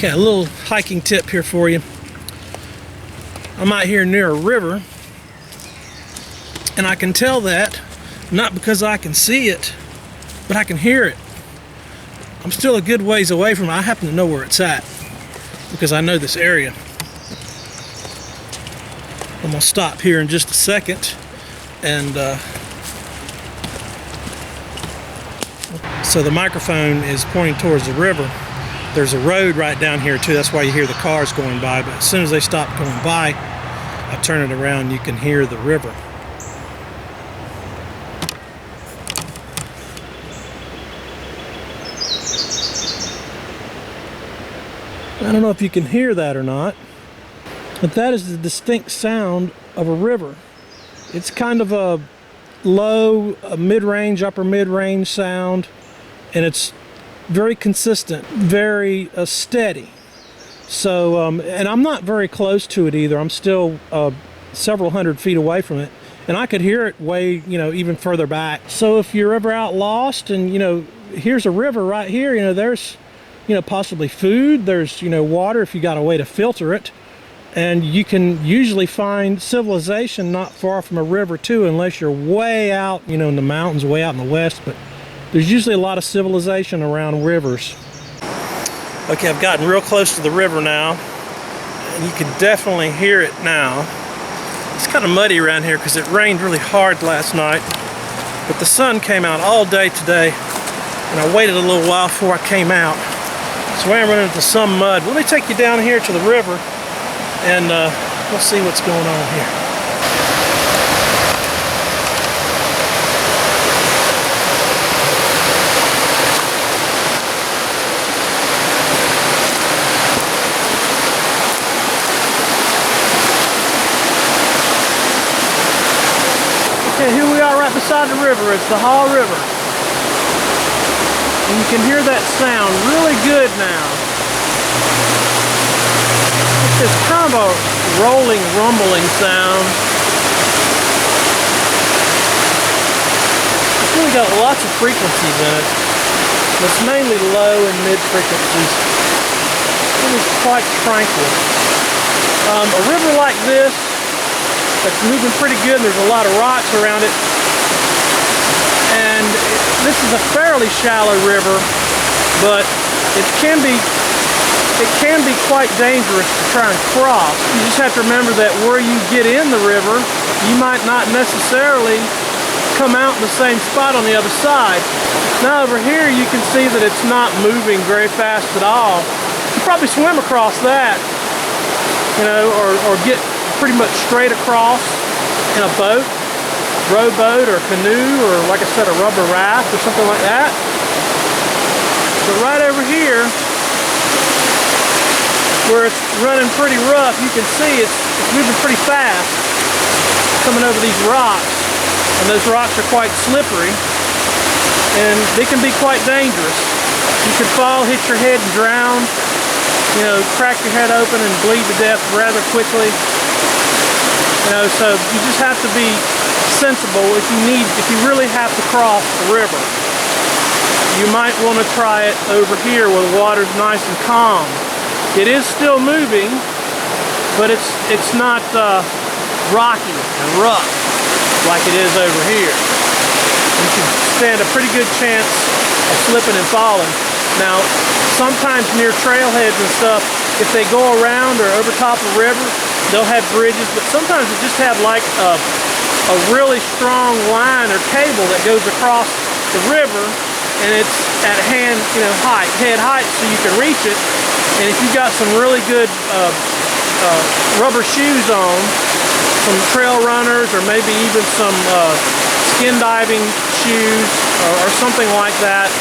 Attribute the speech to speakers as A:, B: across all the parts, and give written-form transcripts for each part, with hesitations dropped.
A: Okay, a little hiking tip here for you. I'm out here near a river, and I can tell that not because I can see it, but I can hear it. I'm still a good ways away from it. I happen to know where it's at because I know this area. I'm gonna stop here in just a second, and so the microphone is pointing towards the river. There's a road right down here too, that's why you hear the cars going by, but as soon as they stop going by, I turn it around, you can hear the river. I don't know if you can hear that or not, but that is the distinct sound of a river. It's kind of a low, mid-range, upper mid-range sound, and it's very consistent, very steady. So, and I'm not very close to it either. I'm still several hundred feet away from it, and I could hear it way, even further back. So if you're ever out lost and, here's a river right here, there's, possibly food, there's, water if you got a way to filter it. And you can usually find civilization not far from a river too, unless you're way out, in the mountains, way out in the west. But there's usually a lot of civilization around rivers. Okay, I've gotten real close to the river now, and you can definitely hear it now. It's kind of muddy around here because it rained really hard last night, but the sun came out all day today, and I waited a little while before I came out. So I'm running into some mud. Let me take you down here to the river, and we'll see what's going on here. Okay, here we are right beside the river. It's the Haw River. And you can hear that sound really good now. It's kind of a rolling, rumbling sound. It's really got lots of frequencies in it. It's mainly low and mid frequencies. It's quite tranquil. A river like this, that's moving pretty good, and there's a lot of rocks around it. And this is a fairly shallow river, but it can be quite dangerous to try and cross. You just have to remember that where you get in the river, you might not necessarily come out in the same spot on the other side. Now over here you can see that it's not moving very fast at all. You probably swim across that, or get pretty much straight across in a boat, rowboat or canoe, or like I said, a rubber raft or something like that. But right over here, where it's running pretty rough, you can see it's moving pretty fast, coming over these rocks, and those rocks are quite slippery, and they can be quite dangerous. You could fall, hit your head, and drown, crack your head open and bleed to death rather quickly. So you just have to be sensible if you really have to cross the river. You might want to try it over here where the water's nice and calm. It is still moving, but it's not rocky and rough like it is over here. You can stand a pretty good chance of slipping and falling. Now, sometimes near trailheads and stuff, if they go around or over top of the river, they'll have bridges, but sometimes they just have like a really strong line or cable that goes across the river, and it's at head height, so you can reach it. And if you've got some really good rubber shoes on, some trail runners, or maybe even some skin diving shoes or something like that,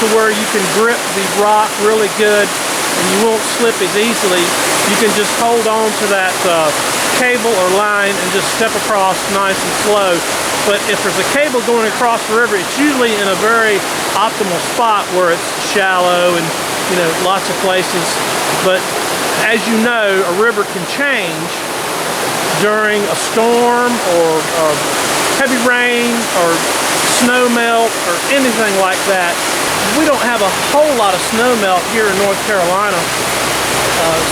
A: to where you can grip the rock really good and you won't slip as easily, you can just hold on to that cable or line and just step across nice and slow. But if there's a cable going across the river, it's usually in a very optimal spot where it's shallow and lots of places. But as you know, a river can change during a storm or heavy rain or snow melt or anything like that. We don't have a whole lot of snow melt here in North Carolina,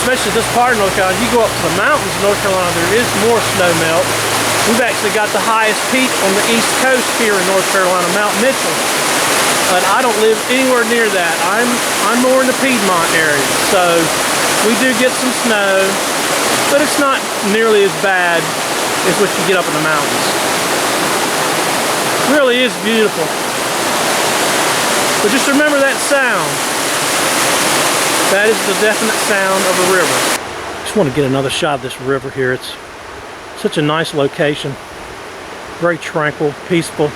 A: especially this part of North Carolina. You go up to the mountains of North Carolina, there is more snow melt. We've actually got the highest peak on the east coast here in North Carolina, Mount Mitchell. But I don't live anywhere near that. I'm more in the Piedmont area, so we do get some snow, but it's not nearly as bad as what you get up in the mountains. It really is beautiful. But just remember that sound. That is the definite sound of a river. Just want to get another shot of this river here. It's such a nice location. Very tranquil, peaceful.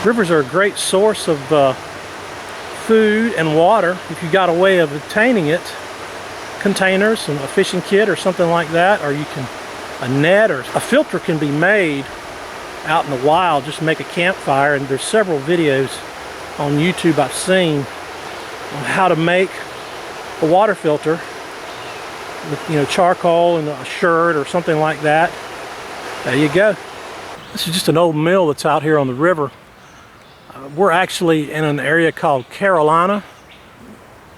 A: Rivers are a great source of food and water if you got a way of obtaining it. Containers and a fishing kit or something like that, or you can, a net or a filter can be made out in the wild. Just make a campfire, and there's several videos on YouTube I've seen on how to make a water filter with, you know, charcoal and a shirt or something like that. There you go. This is just an old mill that's out here on the river. We're actually in an area called Carolina.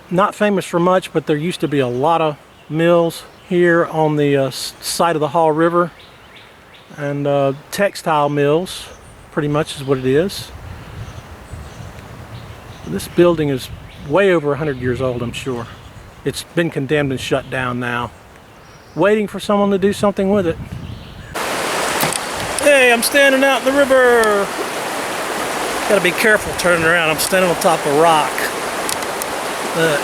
A: Not famous for much, but there used to be a lot of mills here on the side of the Haw River, and textile mills pretty much is what it is. This building is way over 100 years old, I'm sure. It's been condemned and shut down now, waiting for someone to do something with it. Hey, I'm standing out in the river. Gotta be careful turning around. I'm standing on top of a rock. Look.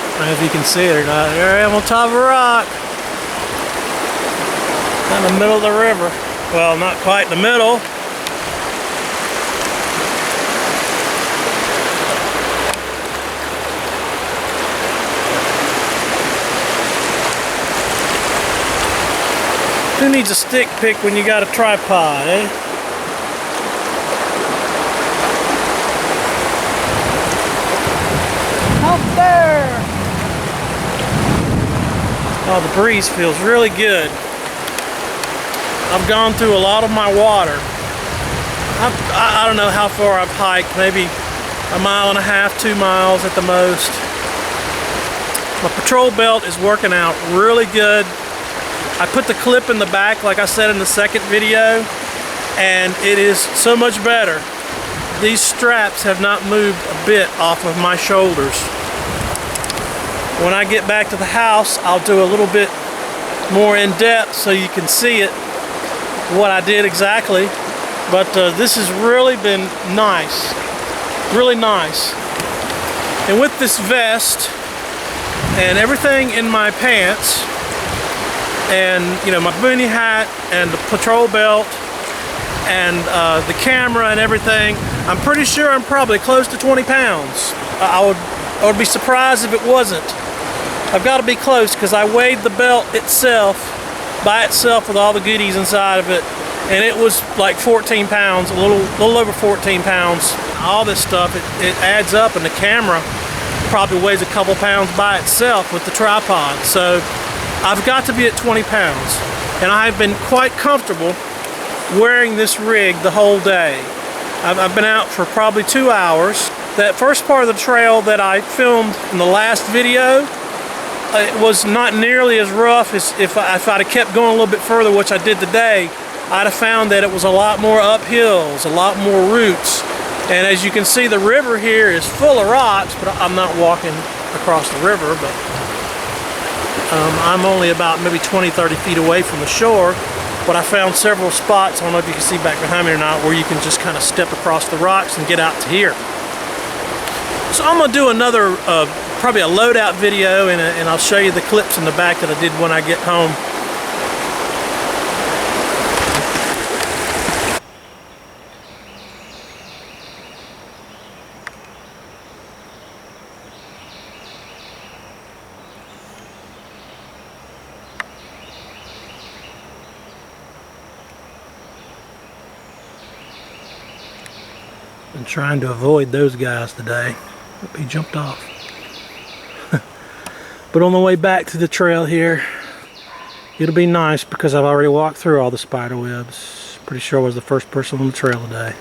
A: I don't know if you can see it or not. There I am on top of a rock. In the middle of the river. Well, not quite in the middle. Who needs a stick pick when you got a tripod, eh? Out there! Oh, the breeze feels really good. I've gone through a lot of my water. I don't know how far I've hiked, maybe 1.5 miles, 2 miles at the most. My patrol belt is working out really good. I put the clip in the back, like I said in the second video, and it is so much better. These straps have not moved a bit off of my shoulders. When I get back to the house, I'll do a little bit more in depth so you can see it, what I did exactly. But this has really been nice, really nice. And with this vest and everything in my pants, and you know, my boonie hat and the patrol belt and the camera and everything, I'm pretty sure I'm probably close to 20 pounds. I would be surprised if it wasn't. I've got to be close because I weighed the belt itself, by itself, with all the goodies inside of it, and it was like 14 pounds, a little over 14 pounds. All this stuff, it adds up, and the camera probably weighs a couple pounds by itself with the tripod. So I've got to be at 20 pounds, and I've been quite comfortable wearing this rig the whole day. I've been out for probably 2 hours. That first part of the trail that I filmed in the last video, it was not nearly as rough as if I'd have kept going a little bit further, which I did today. I'd have found that it was a lot more uphills, a lot more roots. And as you can see, the river here is full of rocks, but I'm not walking across the river, but I'm only about maybe 20-30 feet away from the shore. But I found several spots, I don't know if you can see back behind me or not, where you can just kind of step across the rocks and get out to here. So I'm going to do another, probably a loadout video, and I'll show you the clips in the back that I did when I get home. Been trying to avoid those guys today. He jumped off. But on the way back to the trail here, it'll be nice because I've already walked through all the spider webs. Pretty sure I was the first person on the trail today.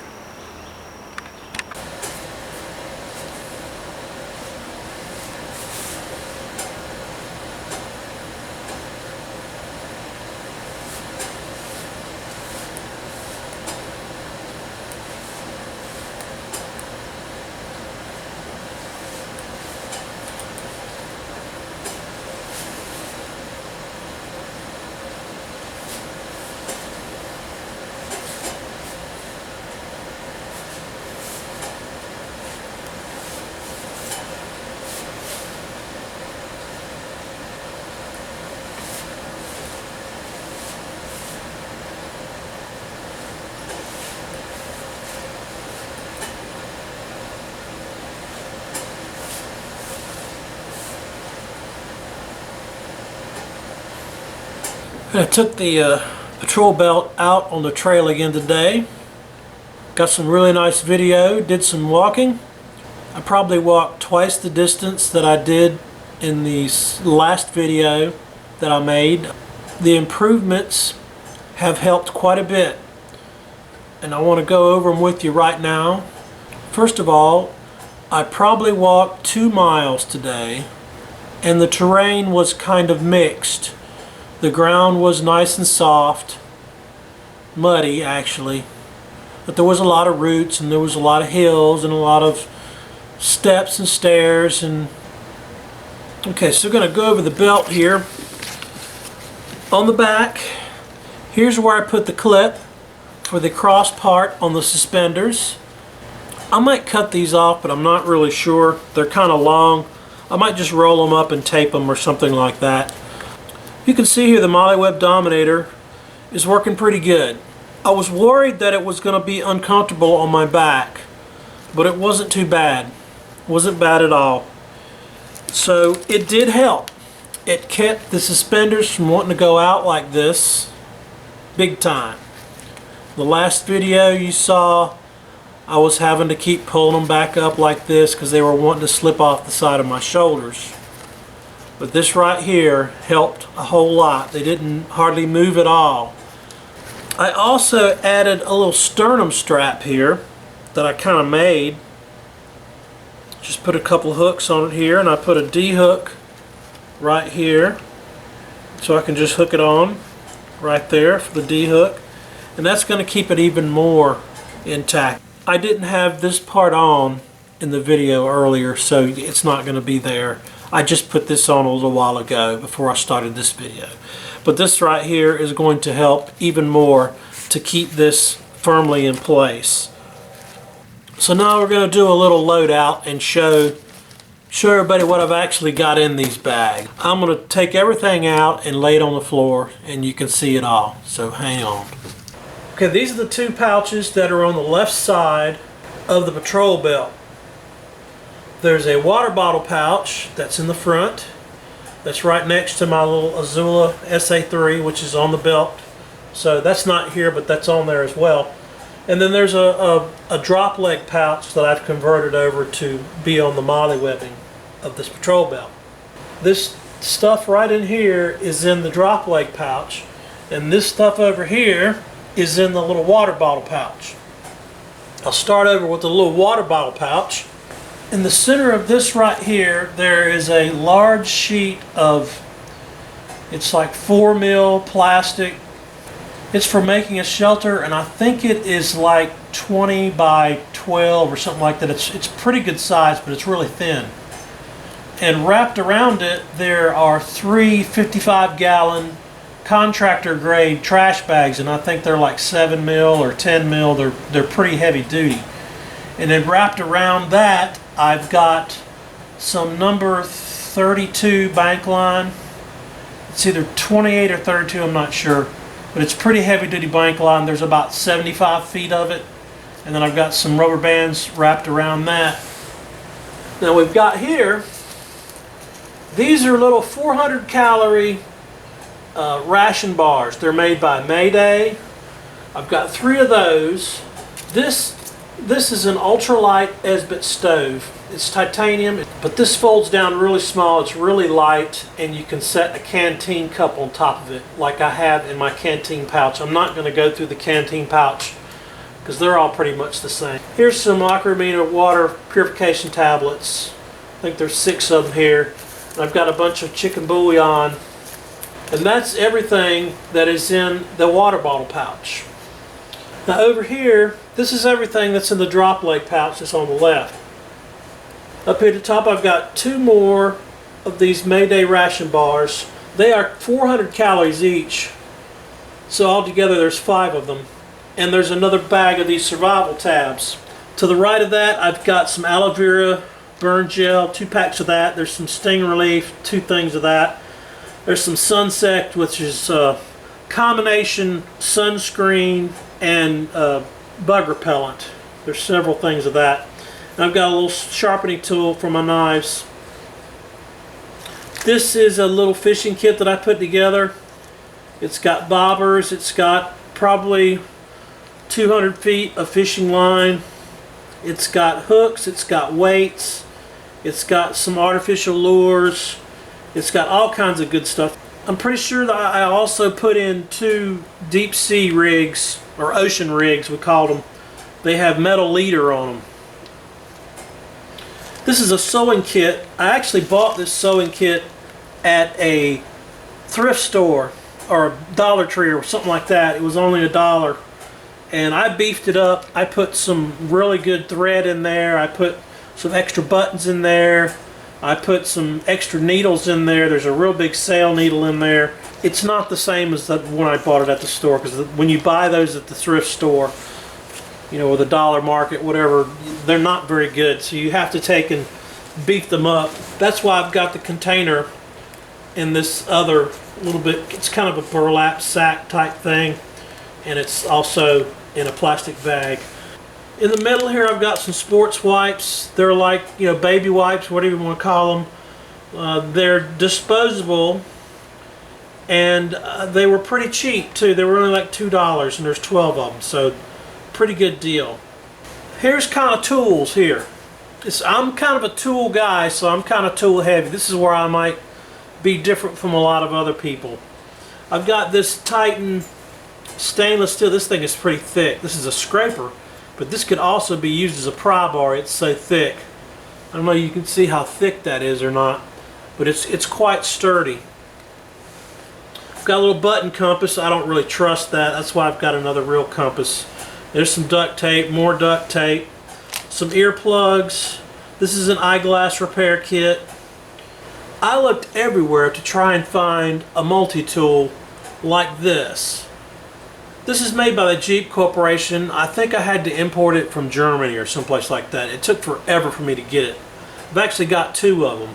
A: I took the patrol belt out on the trail again today. Got some really nice video, did some walking. I probably walked twice the distance that I did in the last video that I made. The improvements have helped quite a bit, and I want to go over them with you right now. First of all, I probably walked 2 miles today, and the terrain was kind of mixed. The ground was nice and soft, muddy actually, but there was a lot of roots and there was a lot of hills and a lot of steps and stairs. And okay, so we're going to go over the belt here. On the back, here's where I put the clip for the cross part on the suspenders. I might cut these off, but I'm not really sure. They're kind of long. I might just roll them up and tape them or something like that. You can see here the MollyWeb Dominator is working pretty good. I was worried that it was going to be uncomfortable on my back, but it wasn't too bad. It wasn't bad at all. So it did help. It kept the suspenders from wanting to go out like this big time. The last video you saw, I was having to keep pulling them back up like this because they were wanting to slip off the side of my shoulders. But this right here helped a whole lot. They didn't hardly move at all. I also added a little sternum strap here that I kind of made. Just put a couple hooks on it here, and I put a D-hook right here so I can just hook it on right there for the D-hook, and that's going to keep it even more intact. I didn't have this part on in the video earlier, so it's not going to be there. I just put this on a little while ago before I started this video. But this right here is going to help even more to keep this firmly in place. So now we're going to do a little loadout and show everybody what I've actually got in these bags. I'm going to take everything out and lay it on the floor and you can see it all. So hang on. Okay, these are the 2 pouches that are on the left side of the patrol belt. There's a water bottle pouch that's in the front. That's right next to my little Azula SA3, which is on the belt. So that's not here, but that's on there as well. And then there's a drop leg pouch that I've converted over to be on the MollyWebbing of this patrol belt. This stuff right in here is in the drop leg pouch, and this stuff over here is in the little water bottle pouch. I'll start over with the little water bottle pouch. In the center of this right here, there is a large sheet of, it's like 4 mil plastic. It's for making a shelter, and I think it is like 20 by 12 or something like that. It's pretty good size, but it's really thin. And wrapped around it, there are 3 55-gallon contractor grade trash bags, and I think they're like 7 mil or 10 mil. They're pretty heavy duty. And then wrapped around that, I've got some number 32 bank line. It's either 28 or 32, I'm not sure. But it's pretty heavy duty bank line. There's about 75 feet of it. And then I've got some rubber bands wrapped around that. Now we've got here, these are little 400 calorie ration bars. They're made by Mayday. I've got 3 of those. This is an ultralight Esbit stove. It's titanium, but this folds down really small. It's really light, and you can set a canteen cup on top of it like I have in my canteen pouch. I'm not going to go through the canteen pouch because they're all pretty much the same. Here's some Aquamina water purification tablets. I think there's 6 of them here. And I've got a bunch of chicken bouillon. And that's everything that is in the water bottle pouch. Now over here, this is everything that's in the drop leg pouch that's on the left. Up here at the top, I've got 2 more of these Mayday ration bars. They are 400 calories each. So altogether there's 5 of them. And there's another bag of these survival tabs. To the right of that, I've got some aloe vera burn gel, 2 packs of that. There's some sting relief, 2 things of that. There's some Sunsect, which is combination sunscreen and bug repellent. There's several things of that. And I've got a little sharpening tool for my knives. This is a little fishing kit that I put together. It's got bobbers. It's got probably 200 feet of fishing line. It's got hooks. It's got weights. It's got some artificial lures. It's got all kinds of good stuff. I'm pretty sure that I also put in 2 deep sea rigs, or ocean rigs we call them. They have metal leader on them. This is a sewing kit. I actually bought this sewing kit at a thrift store or a Dollar Tree or something like that. It was only $1. And I beefed it up. I put some really good thread in there. I put some extra buttons in there. I put some extra needles in there. There's a real big sail needle in there. It's not the same as the one I bought it at the store, because when you buy those at the thrift store, you know, or the dollar market, whatever, they're not very good. So you have to take and beef them up. That's why I've got the container in this other little bit. It's kind of a burlap sack type thing, and it's also in a plastic bag. In the middle here, I've got some sports wipes. They're like, you know, baby wipes, whatever you want to call them. They're disposable, and they were pretty cheap too. They were only like $2, and there's 12 of them, so pretty good deal. Here's kind of tools here. I'm kind of a tool guy, so I'm kind of tool heavy. This is where I might be different from a lot of other people. I've got this Titan stainless steel. This thing is pretty thick. This is a scraper, but this could also be used as a pry bar. It's so thick. I don't know if you can see how thick that is or not, but it's quite sturdy. I've got a little button compass. I don't really trust that. That's why I've got another real compass. There's some duct tape, more duct tape, some earplugs. This is an eyeglass repair kit. I looked everywhere to try and find a multi-tool like this. This is made by the Jeep Corporation. I think I had to import it from Germany or someplace like that. It took forever for me to get it. I've actually got 2 of them.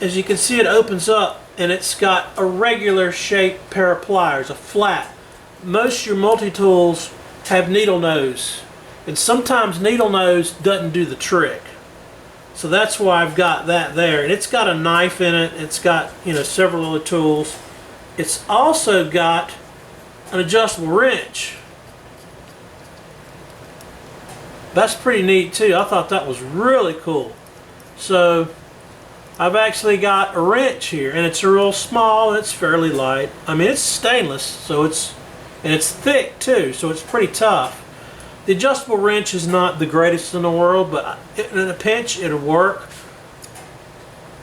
A: As you can see, it opens up and it's got a regular shaped pair of pliers, a flat. Most of your multi-tools have needle nose, and sometimes needle nose doesn't do the trick. So that's why I've got that there. And it's got a knife in it. It's got, you know, several other tools. It's also got an adjustable wrench. That's pretty neat too. I thought that was really cool. So I've actually got a wrench here, and it's real small and it's fairly light. I mean, it's stainless, so it's thick too, so it's pretty tough. The adjustable wrench is not the greatest in the world, but in a pinch it'll work.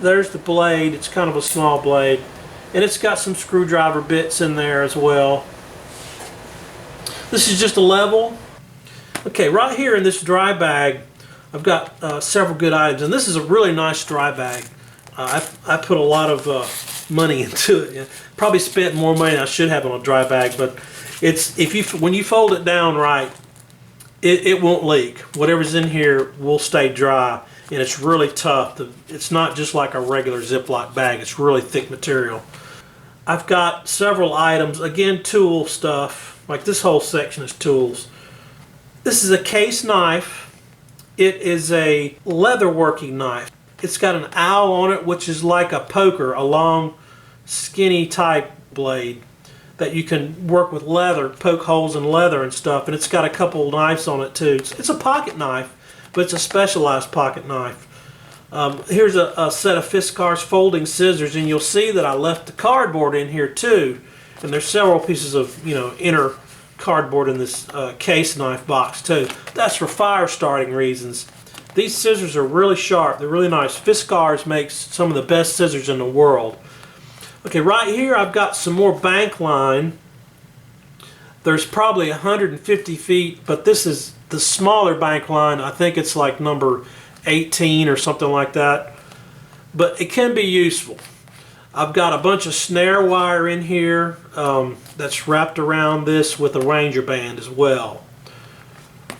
A: There's the blade. It's kind of a small blade, and it's got some screwdriver bits in there as well. This is just a level. Okay, right here in this dry bag, I've got several good items, and this is a really nice dry bag. I put a lot of money into it. Yeah. Probably spent more money than I should have on a dry bag, but it's when you fold it down right, it won't leak. Whatever's in here will stay dry, and it's really tough. It's not just like a regular Ziploc bag. It's really thick material. I've got several items, again, tool stuff. Like this whole section is tools. This is a case knife. It is a leather working knife. It's got an owl on it, which is like a poker, a long, skinny type blade that you can work with leather, poke holes in leather and stuff. And it's got a couple knives on it too. It's a pocket knife, but it's a specialized pocket knife. Here's a set of Fiskars folding scissors, and you'll see that I left the cardboard in here too. And there's several pieces of inner cardboard in this case knife box too. That's for fire starting reasons. These scissors are really sharp. They're really nice. Fiskars makes some of the best scissors in the world. Okay, right here I've got some more bank line. There's probably 150 feet, but this is the smaller bank line. I think it's like number 18 or something like that. But it can be useful. I've got a bunch of snare wire in here that's wrapped around this with a Ranger band as well.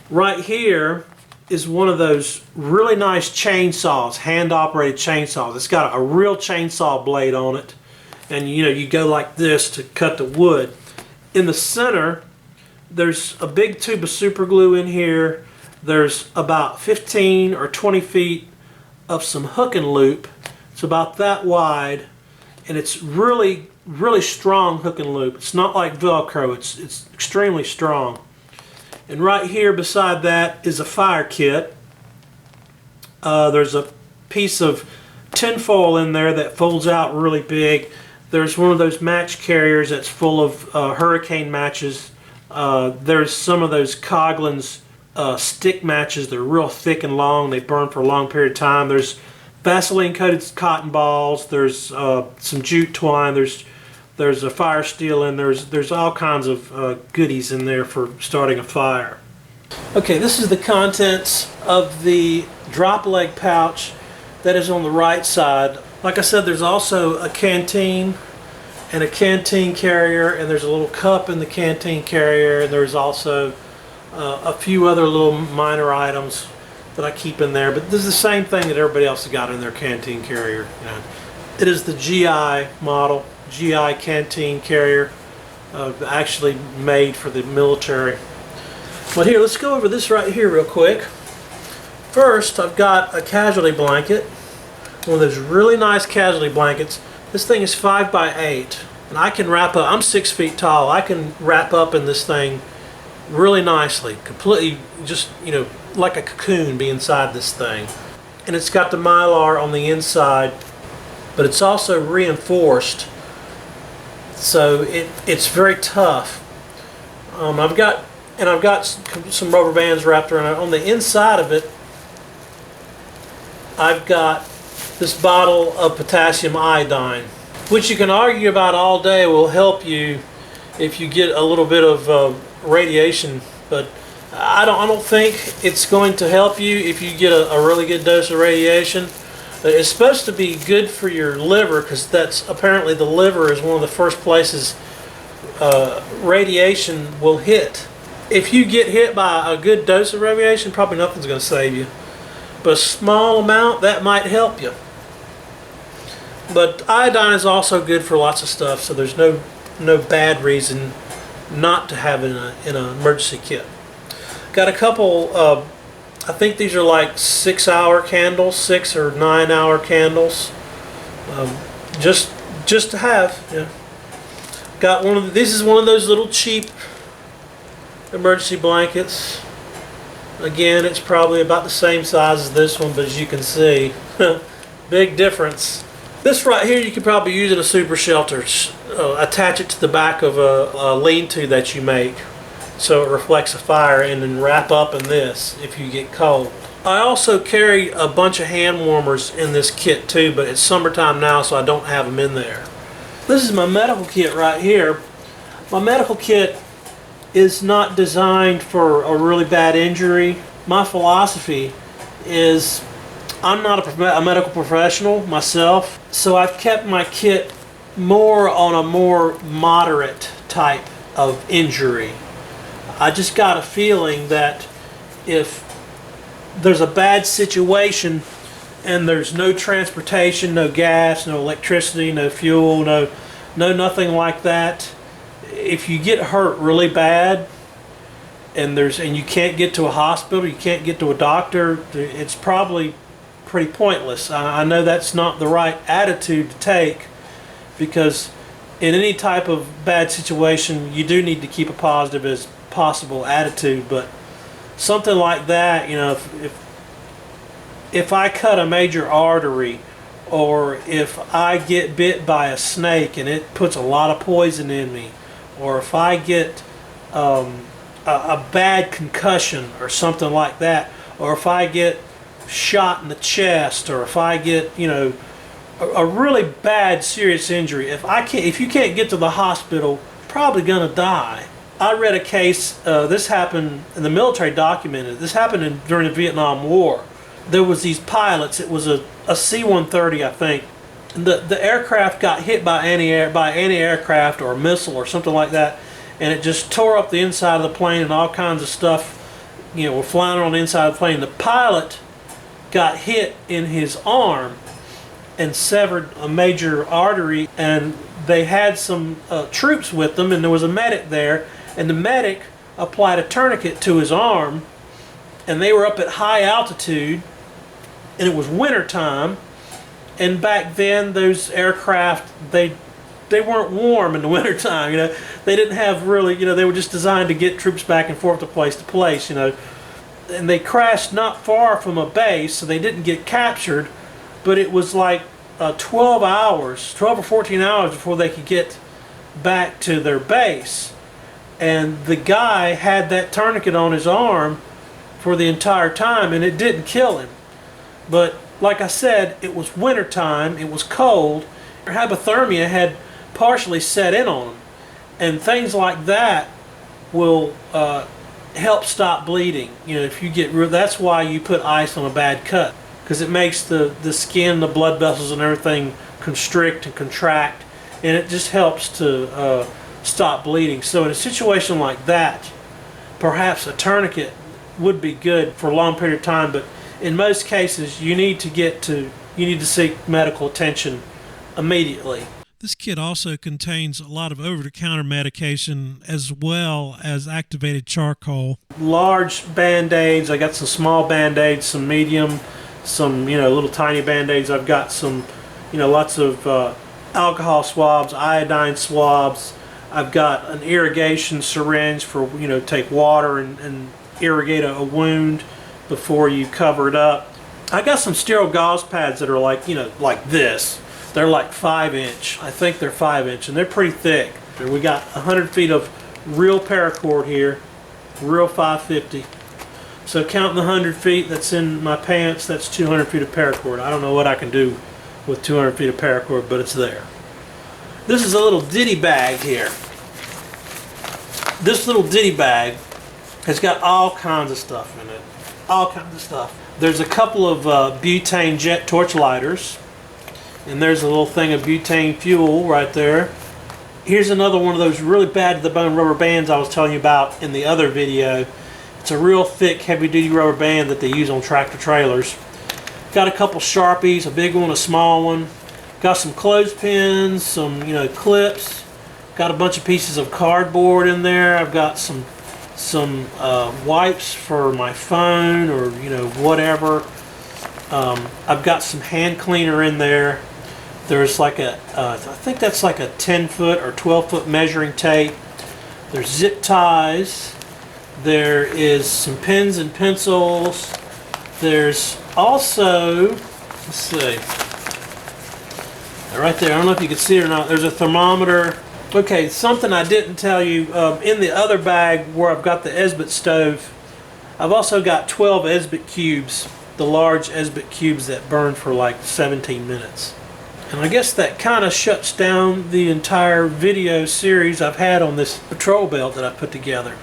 A: Right here is one of those really nice chainsaws, hand-operated chainsaws. It's got a real chainsaw blade on it, and you go like this to cut the wood. In the center, there's a big tube of super glue in here. There's about 15 or 20 feet of some hook and loop. It's about that wide, and it's really strong hook and loop. It's not like Velcro. It's extremely strong. And right here beside that is a fire kit. There's a piece of tinfoil in there that folds out really big. There's one of those match carriers that's full of hurricane matches. There's some of those Coughlin's stick matches. They're real thick and long. They burn for a long period of time. There's Vaseline coated cotton balls. There's some jute twine. There's a fire steel, and there's all kinds of goodies in there for starting a fire. Okay, this is the contents of the drop leg pouch that is on the right side. Like I said, there's also a canteen and a canteen carrier, and there's a little cup in the canteen carrier, and there's also a few other little minor items that I keep in there. But this is the same thing that everybody else has got in their canteen carrier. It is the GI model, GI canteen carrier, actually made for the military. But here, let's go over this right here real quick. First, I've got a casualty blanket, one of those really nice casualty blankets. This thing is 5 by 8, and I can wrap up. I'm 6 feet tall. I can wrap up in this thing really nicely, completely, just like a cocoon, be inside this thing. And it's got the Mylar on the inside, but it's also reinforced, so it's very tough. I've got some rubber bands wrapped around it. On the inside of it, I've got this bottle of potassium iodine, which you can argue about all day will help you if you get a little bit of radiation, but I don't think it's going to help you if you get a really good dose of radiation. It's supposed to be good for your liver, because that's apparently the liver is one of the first places radiation will hit. If you get hit by a good dose of radiation, probably nothing's going to save you, but a small amount, that might help you. But iodine is also good for lots of stuff, so there's no bad reason not to have it in an emergency kit. Got a couple, I think these are like 6-hour candles, 6 or 9-hour candles, just to have. Got one of this is one of those little cheap emergency blankets. Again, it's probably about the same size as this one, but as you can see, big difference. This right here you could probably use in a super shelter. Attach it to the back of a lean-to that you make so it reflects a fire, and then wrap up in this if you get cold. I also carry a bunch of hand warmers in this kit too, but it's summertime now, so I don't have them in there. This is my medical kit right here. My medical kit is not designed for a really bad injury. My philosophy is I'm not a medical professional myself, so I've kept my kit more on a more moderate type of injury. I just got a feeling that if there's a bad situation and there's no transportation, no gas, no electricity, no fuel, no nothing like that, if you get hurt really bad and you can't get to a hospital, you can't get to a doctor, it's probably pretty pointless. I know that's not the right attitude to take, because in any type of bad situation you do need to keep a positive as possible attitude, but something like that, if I cut a major artery, or if I get bit by a snake and it puts a lot of poison in me, or if I get a bad concussion or something like that, or if I get shot in the chest, or if I get, you know, a really bad serious injury, if you can't get to the hospital, you're probably gonna die. I read a case, this happened, and the military documented, this happened during the Vietnam War. There was these pilots, it was a C-130, I think. The aircraft got hit by anti-aircraft or a missile or something like that, and it just tore up the inside of the plane, and all kinds of stuff, you know, were flying on the inside of the plane. The pilot got hit in his arm and severed a major artery, and they had some troops with them, and there was a medic there, and the medic applied a tourniquet to his arm, and they were up at high altitude, and it was winter time, and back then those aircraft, they weren't warm in the winter time, you know. They didn't have really, you know, they were just designed to get troops back and forth to place, you know. And they crashed not far from a base, so they didn't get captured, but it was like 12 or 14 hours before they could get back to their base. And the guy had that tourniquet on his arm for the entire time, and it didn't kill him. But like I said, it was winter time, it was cold, their hypothermia had partially set in on them, and things like that will help stop bleeding. You know, if you get that's why you put ice on a bad cut, because it makes the skin, the blood vessels and everything constrict and contract, and it just helps to stop bleeding. So in a situation like that, perhaps a tourniquet would be good for a long period of time, but in most cases you need to seek medical attention immediately. This kit also contains a lot of over-the-counter medication as well as activated charcoal. Large band-aids, I got some small band-aids, some medium, some, you know, little tiny band-aids. I've got some, you know, lots of alcohol swabs, iodine swabs. I've got an irrigation syringe for, you know, take water and irrigate a wound before you cover it up. I got some sterile gauze pads that are like, you know, like this. They're like 5-inch. I think they're 5-inch, and they're pretty thick. We got 100 feet of real paracord here, real 550. So counting the 100 feet that's in my pants, that's 200 feet of paracord. I don't know what I can do with 200 feet of paracord, but it's there. This is a little ditty bag here. This little ditty bag has got all kinds of stuff in it. All kinds of stuff. There's a couple of butane jet torch lighters. And there's a little thing of butane fuel right there. Here's another one of those really bad to the bone rubber bands I was telling you about in the other video. It's a real thick, heavy duty rubber band that they use on tractor trailers. Got a couple Sharpies, a big one, a small one. Got some clothespins, some, you know, clips. Got a bunch of pieces of cardboard in there. I've got some wipes for my phone, or, you know, whatever. I've got some hand cleaner in there. There's like I think that's like a 10-foot or 12-foot measuring tape. There's zip ties. There is some pens and pencils. There's also, let's see, right there, I don't know if you can see it or not, there's a thermometer. Okay, something I didn't tell you, in the other bag where I've got the Esbit stove, I've also got 12 Esbit cubes, the large Esbit cubes that burn for like 17 minutes. And I guess that kind of shuts down the entire video series I've had on this patrol belt that I put together.